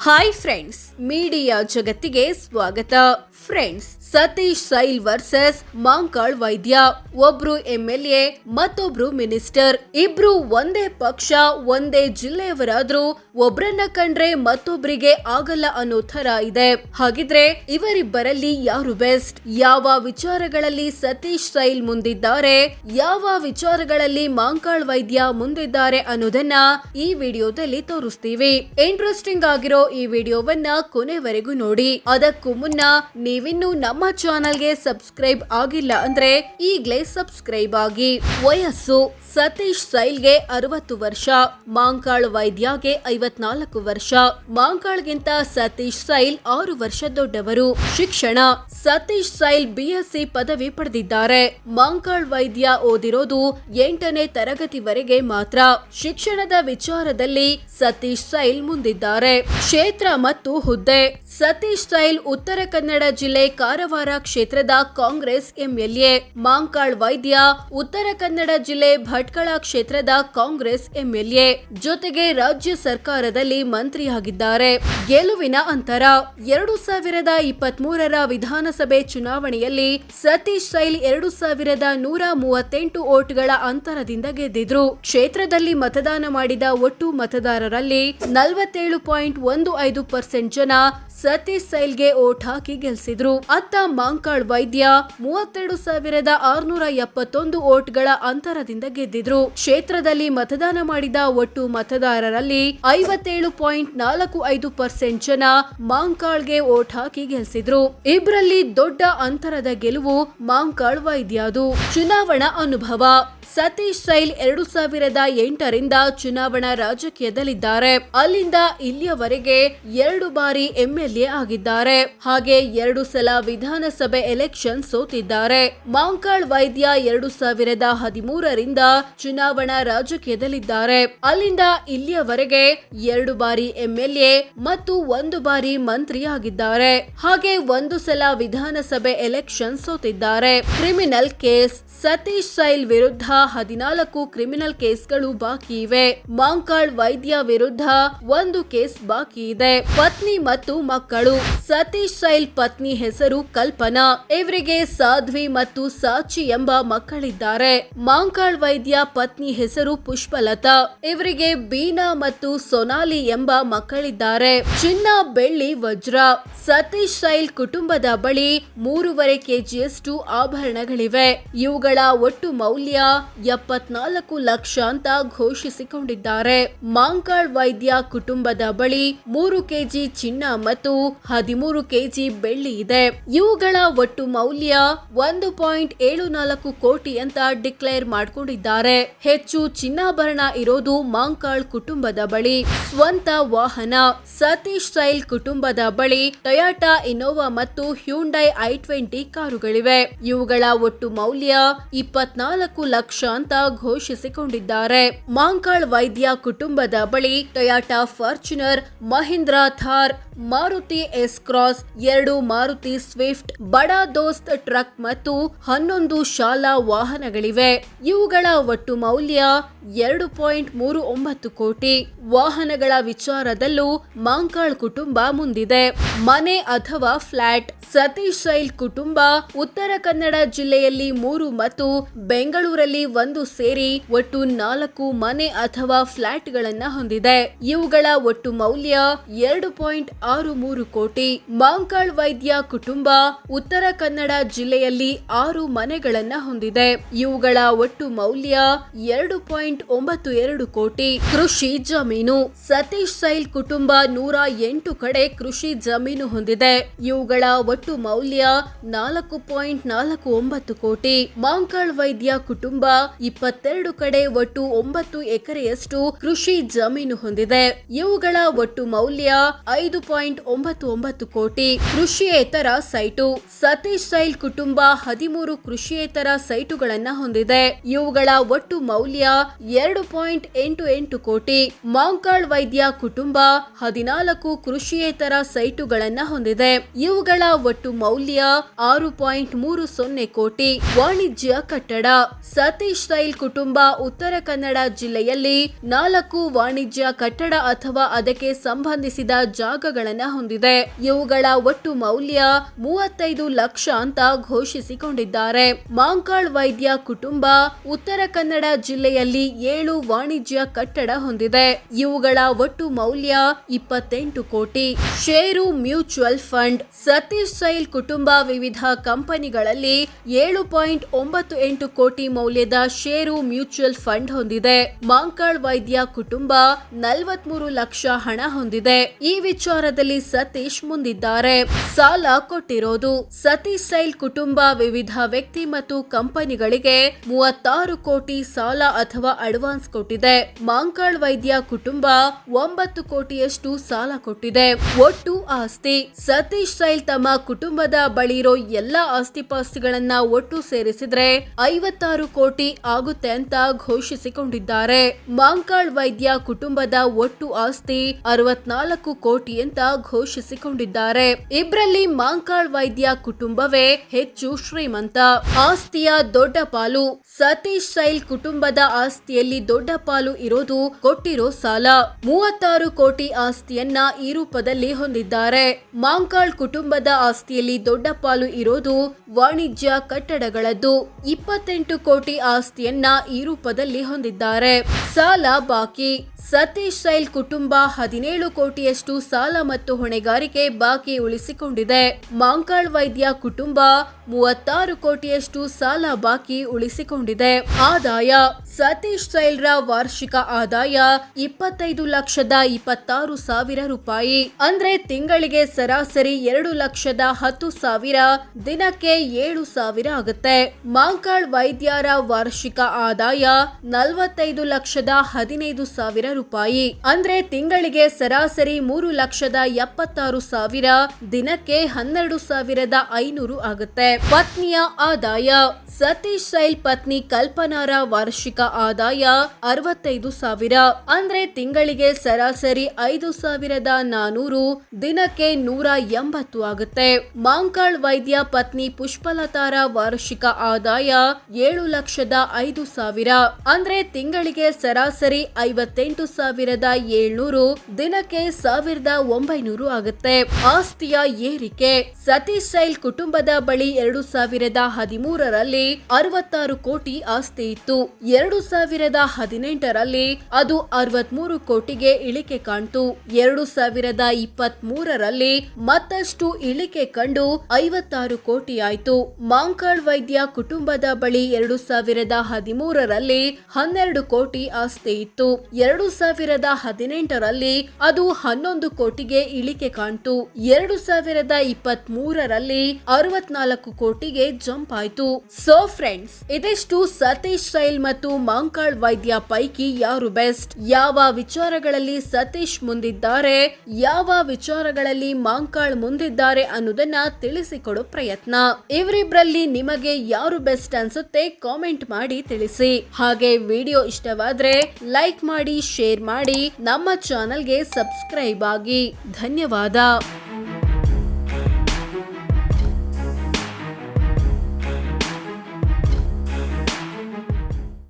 Hi friends, media ಜಗತ್ತಿಗೆ ಸ್ವಾಗತ. Friends, Satish sail versus Mankal ವೈದ್ಯ. ಒಬ್ರು MLA ಮತ್ತೊಬ್ರು ಮಿನಿಸ್ಟರ್. ಇಬ್ರು ಒಂದೇ ಪಕ್ಷ, ಒಂದೇ ಜಿಲ್ಲೆಯವರಾದ್ರೂ ಒಬ್ರನ್ನ ಕಂಡ್ರೆ ಮತ್ತೊಬ್ರಿಗೆ ಆಗಲ್ಲ ಅನ್ನೋ ತರ ಇದೆ. ಹಾಗಿದ್ರೆ ಇವರಿಬ್ಬರಲ್ಲಿ ಯಾರು ಬೆಸ್ಟ್? ಯಾವ ವಿಚಾರಗಳಲ್ಲಿ ಸತೀಶ್ ಸೈಲ್ ಮುಂದಿದ್ದಾರೆ, ಯಾವ ವಿಚಾರಗಳಲ್ಲಿ ಮಾಂಕಾಳ್ ವೈದ್ಯ ಮುಂದಿದ್ದಾರೆ ಅನ್ನೋದನ್ನ ಈ ವಿಡಿಯೋದಲ್ಲಿ ತೋರಿಸ್ತೀವಿ. ಇಂಟ್ರೆಸ್ಟಿಂಗ್ ಆಗಿರೋ ಈ ವಿಡಿಯೋವನ್ನ ಕೊನೆವರೆಗೂ ನೋಡಿ. ಅದಕ್ಕೂ ಮುನ್ನ ನೀವಿನ್ನು ನಮ್ಮ ಚಾನೆಲ್ಗೆ ಸಬ್ಸ್ಕ್ರೈಬ್ ಆಗಿಲ್ಲ ಅಂದ್ರೆ ಈಗ್ಲೇ ಸಬ್ಸ್ಕ್ರೈಬ್ ಆಗಿ. ವಯಸ್ಸು: ಸತೀಶ್ ಸೈಲ್ಗೆ 60 ವರ್ಷ, ಮಾಂಕಾಳ್ ವೈದ್ಯಗೆ 54 ವರ್ಷ. ಮಾಂಕಾಳ್ಗಿಂತ ಸತೀಶ್ ಸೈಲ್ 6 ವರ್ಷ ದೊಡ್ಡವರು. ಶಿಕ್ಷಣ: ಸತೀಶ್ ಸೈಲ್ BSc ಪದವಿ ಪಡೆದಿದ್ದಾರೆ. ಮಾಂಕಾಳ್ ವೈದ್ಯ ಓದಿರೋದು 8ನೇ ತರಗತಿವರೆಗೆ ಮಾತ್ರ. ಶಿಕ್ಷಣದ ವಿಚಾರದಲ್ಲಿ ಸತೀಶ್ ಸೈಲ್ ಮುಂದಿದ್ದಾರೆ. ಕ್ಷೇತ್ರ ಮತ್ತು ಹುದ್ದೆ: ಸತೀಶ್ ಸೈಲ್ ಉತ್ತರ ಕನ್ನಡ ಜಿಲ್ಲೆ ಕಾರವಾರ ಕ್ಷೇತ್ರದ ಕಾಂಗ್ರೆಸ್ MLA. ಮಾಂಕಾಳ್ ವೈದ್ಯ ಉತ್ತರ ಕನ್ನಡ ಜಿಲ್ಲೆ ಭಟ್ಕಳ ಕ್ಷೇತ್ರದ ಕಾಂಗ್ರೆಸ್ MLA. ಜೊತೆಗೆ ರಾಜ್ಯ ಸರ್ಕಾರದಲ್ಲಿ ಮಂತ್ರಿಯಾಗಿದ್ದಾರೆ. ಗೆಲುವಿನ ಅಂತರ: 2023ರ ವಿಧಾನಸಭೆ ಚುನಾವಣೆಯಲ್ಲಿ ಸತೀಶ್ ಸೈಲ್ 2138 ವೋಟ್ಗಳ ಅಂತರದಿಂದ ಗೆದ್ದಿದ್ರು. ಕ್ಷೇತ್ರದಲ್ಲಿ ಮತದಾನ ಮಾಡಿದ ಒಟ್ಟು ಮತದಾರರಲ್ಲಿ 47.15% ಜನ ಸತೀಶ್ ಸೈಲ್ಗೆ ಓಟ್ ಹಾಕಿ ಗೆಲ್ಸಿದ್ರು. ಅತ್ತ ಮಾಂಕಾಳ್ ವೈದ್ಯ 32,671 ವೋಟ್ಗಳ ಅಂತರದಿಂದ ಗೆದ್ದಿದ್ರು. ಕ್ಷೇತ್ರದಲ್ಲಿ ಮತದಾನ ಮಾಡಿದ ಒಟ್ಟು ಮತದಾರರಲ್ಲಿ 57.45% ಜನ ಮಾಂಕಾಳ್ಗೆ ಓಟ್ ಹಾಕಿ ಗೆಲ್ಸಿದ್ರು. ಇಬ್ರಲ್ಲಿ ದೊಡ್ಡ ಅಂತರದ ಗೆಲುವು ಮಾಂಕಾಳ್ ವೈದ್ಯದು. ಚುನಾವಣಾ ಅನುಭವ: ಸತೀಶ್ ಸೈಲ್ 2008ರಿಂದ ಚುನಾವಣಾ ರಾಜಕೀಯದಲ್ಲಿದ್ದಾರೆ. ಅಲ್ಲಿಂದ ಇಲ್ಲಿಯವರೆಗೆ 2 ಬಾರಿ MLA ಆಗಿದ್ದಾರೆ. ಹಾಗೆ 2 ಸಲ ವಿಧಾನಸಭೆ ಎಲೆಕ್ಷನ್ ಸೋತಿದ್ದಾರೆ. ಮಾಂಕಾಳ್ ವೈದ್ಯ 2013ರಿಂದ ಚುನಾವಣಾ ರಾಜಕೀಯದಲ್ಲಿದ್ದಾರೆ. ಅಲ್ಲಿಂದ ಇಲ್ಲಿಯವರೆಗೆ 2 ಬಾರಿ MLA ಮತ್ತು 1 ಬಾರಿ ಮಂತ್ರಿ ಆಗಿದ್ದಾರೆ. ಹಾಗೆ 1 ಸಲ ವಿಧಾನಸಭೆ ಎಲೆಕ್ಷನ್ ಸೋತಿದ್ದಾರೆ. ಕ್ರಿಮಿನಲ್ ಕೇಸ್: ಸತೀಶ್ ಸೈಲ್ ವಿರುದ್ಧ 14 ಕ್ರಿಮಿನಲ್ ಕೇಸ್ಗಳು ಬಾಕಿ ಇವೆ. ಮಾಂಕಾಳ್ ವೈದ್ಯ ವಿರುದ್ಧ 1 ಕೇಸ್ ಬಾಕಿ ಇದೆ. ಪತ್ನಿ ಮತ್ತು ಮಕ್ಕಳು: ಸತೀಶ್ ಸೈಲ್ ಪತ್ನಿ ಹೆಸರು ಕಲ್ಪನಾ. ಇವರಿಗೆ ಸಾಧ್ವಿ ಮತ್ತು ಸಾಚಿ ಎಂಬ ಮಕ್ಕಳಿದ್ದಾರೆ. ಮಾಂಕಾಳ್ ವೈದ್ಯ ಪತ್ನಿ ಹೆಸರು ಪುಷ್ಪಲತಾ. ಇವರಿಗೆ ಬೀನಾ ಮತ್ತು ಸೊನಾಲಿ ಎಂಬ ಮಕ್ಕಳಿದ್ದಾರೆ. ಚಿನ್ನ, ಬೆಳ್ಳಿ, ವಜ್ರ: ಸತೀಶ್ ಸೈಲ್ ಕುಟುಂಬದ ಬಳಿ 3.5 kgಯಷ್ಟು ಆಭರಣಗಳಿವೆ. ಇವುಗಳ ಒಟ್ಟು ಮೌಲ್ಯ 74 ಲಕ್ಷ ಅಂತ ಘೋಷಿಸಿಕೊಂಡಿದ್ದಾರೆ. ಮಾಂಕಾಳ್ ವೈದ್ಯ ಕುಟುಂಬದ ಬಳಿ 3 kg ಚಿನ್ನ ಮತ್ತು 13 kg ಬೆಳ್ಳಿ ಇದೆ. ಇವುಗಳ ಒಟ್ಟು ಮೌಲ್ಯ 1.74 ಕೋಟಿ ಅಂತ ಡಿಕ್ಲೇರ್ ಮಾಡಿಕೊಂಡಿದ್ದಾರೆ. ಹೆಚ್ಚು ಚಿನ್ನಾಭರಣ ಇರೋದು ಮಾಂಕಾಳ್ ಕುಟುಂಬದ ಬಳಿ. ಸ್ವಂತ ವಾಹನ: ಸತೀಶ್ ಸೈಲ್ ಕುಟುಂಬದ ಬಳಿ ಟೊಯಾಟಾ ಇನೋವಾ ಮತ್ತು ಹ್ಯುಂಡೈ i20 ಕಾರುಗಳಿವೆ. ಇವುಗಳ ಒಟ್ಟು ಮೌಲ್ಯ 24 ಲಕ್ಷ ಅಂತ ಘೋಷಿಸಿಕೊಂಡಿದ್ದಾರೆ. ಮಾಂಕಾಳ್ ವೈದ್ಯ ಕುಟುಂಬದ ಬಳಿ Toyota Fortuner, Mahindra Thar, Maruti S Cross, 2 Maruti Swift, Bada Dost truck ಮತ್ತು 11 ಶಾಲಾ ವಾಹನಗಳಿವೆ. ಇವುಗಳ ಒಟ್ಟು ಮೌಲ್ಯ 2.39 ಕೋಟಿ. ವಾಹನಗಳ ವಿಚಾರದಲ್ಲೂ ಮಾಂಕಾಳ್ ಕುಟುಂಬ ಮುಂದಿದೆ. ಮನೆ ಅಥವಾ ಫ್ಲಾಟ್: ಸತೀಶ್ ಸೈಲ್ ಕುಟುಂಬ ಉತ್ತರ ಕನ್ನಡ ಜಿಲ್ಲೆಯಲ್ಲಿ 3 ಮತ್ತು ಬೆಂಗಳೂರಲ್ಲಿ 1 ಸೇರಿ ಒಟ್ಟು 4 ಮನೆ ಅಥವಾ ಫ್ಲಾಟ್ ಗಳನ್ನ ಹೊಂದಿದೆ. ಇವುಗಳ ಒಟ್ಟು ಮೌಲ್ಯ 2.63 ಕೋಟಿ. ಮಾಂಕಾಳ್ ವೈದ್ಯ ಕುಟುಂಬ ಉತ್ತರ ಕನ್ನಡ ಜಿಲ್ಲೆಯಲ್ಲಿ 6 ಮನೆಗಳನ್ನ ಹೊಂದಿದೆ. ಇವುಗಳ ಒಟ್ಟು ಮೌಲ್ಯ 2.92 ಕೋಟಿ. ಕೃಷಿ ಜಮೀನು: ಸತೀಶ್ ಸೈಲ್ ಕುಟುಂಬ 108 ಕಡೆ ಕೃಷಿ ಜಮೀನು ಹೊಂದಿದೆ. ಇವುಗಳ ಒಟ್ಟು ಮೌಲ್ಯ 4.49 ಕೋಟಿ. ಮಾಂಕಾಳ್ ವೈದ್ಯ ಕುಟುಂಬ 22 ಕಡೆ ಒಟ್ಟು 9 ಎಕರೆಯಷ್ಟು ಕೃಷಿ ಜಮೀನು ಹೊಂದಿದೆ. ಇವುಗಳ ಒಟ್ಟು ಮೌಲ್ಯ 7.99 ಕೋಟಿ. ಕೃಷಿಯೇತರ ಸೈಟು. ಸತೀಶ್ ಸೈಲ್ ಕುಟುಂಬ 13 ಕೃಷಿಯೇತರ ಸೈಟುಗಳನ್ನ ಹೊಂದಿದೆ. ಇವುಗಳ ಒಟ್ಟು ಮೌಲ್ಯ 2.88 ಕೋಟಿ. ಮಾಂಕಾಳ್ ವೈದ್ಯ ಕುಟುಂಬ 14 ಕೃಷಿಯೇತರ ಸೈಟುಗಳನ್ನ ಹೊಂದಿದೆ. ಇವುಗಳ ಒಟ್ಟು ಮೌಲ್ಯ 6.30 ಕೋಟಿ. ವಾಣಿಜ್ಯ ಕಟ್ಟಡ. ಸತೀಶ್ ಸೈಲ್ ಕುಟುಂಬ ಉತ್ತರ ಕನ್ನಡ ಜಿಲ್ಲೆಯಲ್ಲಿ 4 ವಾಣಿಜ್ಯ ಕಟ್ಟಡ ಅಥವಾ ಅದಕ್ಕೆ ಸಂಬಂಧಿಸಿದ ಜಾಗಗಳನ್ನ ಹೊಂದಿದೆ. ಇವುಗಳ ಒಟ್ಟು ಮೌಲ್ಯ 35 ಲಕ್ಷ ಅಂತ ಘೋಷಿಸಿಕೊಂಡಿದ್ದಾರೆ. ಮಾಂಕಾಳ್ ವೈದ್ಯ ಕುಟುಂಬ ಉತ್ತರ ಕನ್ನಡ ಜಿಲ್ಲೆಯಲ್ಲಿ 7 ವಾಣಿಜ್ಯ ಕಟ್ಟಡ ಹೊಂದಿದೆ. ಇವುಗಳ ಒಟ್ಟು ಮೌಲ್ಯ 28 ಕೋಟಿ. ಷೇರು ಮ್ಯೂಚುವಲ್ ಫಂಡ್. ಸತೀಶ್ ಸೈಲ್ ಕುಟುಂಬ ವಿವಿಧ ಕಂಪನಿಗಳಲ್ಲಿ 7.98 ಕೋಟಿ ಮೌಲ್ಯದ ಷೇರು ಮ್ಯೂಚುವಲ್ ಫಂಡ್ ಹೊಂದಿದೆ. ಮಾಂಕಾಳ್ ವೈದ್ಯ ಕುಟುಂಬ 43 ಲಕ್ಷ ಹಣ ಹೊಂದಿದೆ. ಈ ವಿಚಾರದಲ್ಲಿ ಸತೀಶ್ ಮುಂದಿದ್ದಾರೆ. ಸಾಲ ಕೊಟ್ಟಿರೋದು. ಸತೀಶ್ ಸೈಲ್ ಕುಟುಂಬ ವಿವಿಧ ವ್ಯಕ್ತಿ ಮತ್ತು ಕಂಪನಿಗಳಿಗೆ 36 ಕೋಟಿ ಸಾಲ ಅಥವಾ ಅಡ್ವಾನ್ಸ್ ಕೊಟ್ಟಿದೆ. ಮಾಂಕಾಳ್ ವೈದ್ಯ ಕುಟುಂಬ 9 ಕೋಟಿಯಷ್ಟು ಸಾಲ ಕೊಟ್ಟಿದೆ. ಒಟ್ಟು ಆಸ್ತಿ. ಸತೀಶ್ ಸೈಲ್ ತಮ್ಮ ಕುಟುಂಬದ ಬಳಿರೋ ಎಲ್ಲಾ ಆಸ್ತಿಪಾಸ್ತಿಗಳನ್ನ ಒಟ್ಟು ಸೇರಿಸಿದ್ರೆ 56 ಕೋಟಿ ಆಗುತ್ತೆ ಅಂತ ಘೋಷಿಸಿಕೊಂಡಿದ್ದಾರೆ. ಮಾಂಕಾಳ್ ವೈದ್ಯ ಕುಟುಂಬದ ಒಟ್ಟು ಆಸ್ತಿ 64 ಕೋಟಿ ಅಂತ ಘೋಷಿಸಿಕೊಂಡಿದ್ದಾರೆ. ಇಬ್ರಲ್ಲಿ ಮಾಂಕಾಳ್ ವೈದ್ಯ ಕುಟುಂಬವೇ ಹೆಚ್ಚು ಶ್ರೀಮಂತ. ಆಸ್ತಿಯ ದೊಡ್ಡ ಪಾಲು. ಸತೀಶ್ ಸೈಲ್ ಕುಟುಂಬದ ಆಸ್ತಿಯಲ್ಲಿ ದೊಡ್ಡ ಪಾಲು ಇರೋದು ಕೊಟ್ಟಿರೋ ಸಾಲ. 36 ಕೋಟಿ ಆಸ್ತಿಯನ್ನ ಈ ರೂಪದಲ್ಲಿ ಹೊಂದಿದ್ದಾರೆ. ಮಾಂಕಾಳ್ ಕುಟುಂಬದ ಆಸ್ತಿಯಲ್ಲಿ ದೊಡ್ಡ ಪಾಲು ಇರೋದು ವಾಣಿಜ್ಯ ಕಟ್ಟಡಗಳದ್ದು. 28 ಕೋಟಿ ಆಸ್ತಿಯನ್ನ ಈ ರೂಪದಲ್ಲಿ ಹೊಂದಿದ್ದಾರೆ. ಸಾಲ ಬಾಕಿ. ಸತೀಶ್ ಸೈಲ್ ಕುಟುಂಬ 17 ಕೋಟಿಯಷ್ಟು ಸಾಲ ಮತ್ತು ಹೊಣೆಗಾರಿಕೆ ಬಾಕಿ ಉಳಿಸಿಕೊಂಡಿದೆ. ಮಾಂಕಾಳ್ ವೈದ್ಯ ಕುಟುಂಬ 36 ಕೋಟಿಯಷ್ಟು ಸಾಲ ಬಾಕಿ ಉಳಿಸಿಕೊಂಡಿದೆ. ಆದಾಯ. ಸತೀಶ್ ಸೈಲ್ರ ವಾರ್ಷಿಕ ಆದಾಯ 25,26,000 ರೂಪಾಯಿ. ಅಂದ್ರೆ ತಿಂಗಳಿಗೆ ಸರಾಸರಿ 2,10,000, ದಿನಕ್ಕೆ 7,000 ಆಗುತ್ತೆ. ಮಾಂಕಾಳ್ ವೈದ್ಯರ ವಾರ್ಷಿಕ ಆದಾಯ 45,15,000 ರೂಪಾಯಿ. ಅಂದ್ರೆ ತಿಂಗಳಿಗೆ ಸರಾಸರಿ 3,76,000, ದಿನಕ್ಕೆ 12,500 ಆಗುತ್ತೆ. ಪತ್ನಿಯ ಆದಾಯ. ಸತೀಶ್ ಸೈಲ್ ಪತ್ನಿ ಕಲ್ಪನಾರ ವಾರ್ಷಿಕ ಆದಾಯ 65,000. ಅಂದ್ರೆ ತಿಂಗಳಿಗೆ ಸರಾಸರಿ 5,400, ದಿನಕ್ಕೆ 180 ಆಗುತ್ತೆ. ಮಾಂಕಾಳ್ ವೈದ್ಯ ಪತ್ನಿ ಪುಷ್ಪಲತಾರ ವಾರ್ಷಿಕ ಆದಾಯ 7,05,000. ಅಂದ್ರೆ ತಿಂಗಳಿಗೆ ಸರಾಸರಿ 58,700, ದಿನಕ್ಕೆ 1,900 ಆಗುತ್ತೆ. ಆಸ್ತಿಯ ಏರಿಕೆ. ಸತೀಶ್ ಸೈಲ್ ಕುಟುಂಬದ ಬಳಿ 2013ರಲ್ಲಿ 66 ಕೋಟಿ ಆಸ್ತಿ ಇತ್ತು. 2018ರಲ್ಲಿ ಅದು 63 ಕೋಟಿಗೆ ಇಳಿಕೆ ಕಾಣ್ತು. 2023ರಲ್ಲಿ ಮತ್ತಷ್ಟು ಇಳಿಕೆ ಕಂಡು 56 ಕೋಟಿ ಆಯ್ತು. ಮಾಂಕಾಳ್ ವೈದ್ಯ ಕುಟುಂಬದ ಬಳಿ 2013ರಲ್ಲಿ 12 ಕೋಟಿ ಆಸ್ತಿ ಇತ್ತು. 2018ರಲ್ಲಿ ಅದು 11 ಕೋಟಿಗೆ ಇಳಿಕೆ ಕಾಣ್ತು. 2023ರಲ್ಲಿ 64 ಕೋಟಿಗೆ ಜಂಪ್ ಆಯ್ತು. ಸೋ ಫ್ರೆಂಡ್ಸ್, ಇದಿಷ್ಟು ಸತೀಶ್ ಸೈಲ್ ಮತ್ತು ಮಾಂಕಾಳ್ ವೈದ್ಯ ಪೈಕಿ ಯಾರು ಬೆಸ್ಟ್, ಯಾವ ವಿಚಾರಗಳಲ್ಲಿ ಸತೀಶ್ ಮುಂದಿದ್ದಾರೆ, ಯಾವ ವಿಚಾರಗಳಲ್ಲಿ ಮಾಂಕಾಳ್ ಮುಂದಿದ್ದಾರೆ ಅನ್ನೋದನ್ನ ತಿಳಿಸಿಕೊಡೋ ಪ್ರಯತ್ನ. ಇವರಿಬ್ರಲ್ಲಿ ನಿಮಗೆ ಯಾರು ಬೆಸ್ಟ್ ಅನ್ಸುತ್ತೆ ಕಾಮೆಂಟ್ ಮಾಡಿ ತಿಳಿಸಿ. ಹಾಗೆ ವಿಡಿಯೋ ಇಷ್ಟವಾದ್ರೆ ಲೈಕ್ ಮಾಡಿ, ಶೇರ್ ಮಾಡಿ, ನಮ್ಮ ಚಾನೆಲ್ಗೆ ಸಬ್ಸ್ಕ್ರೈಬ್ ಆಗಿ. ಧನ್ಯವಾದ.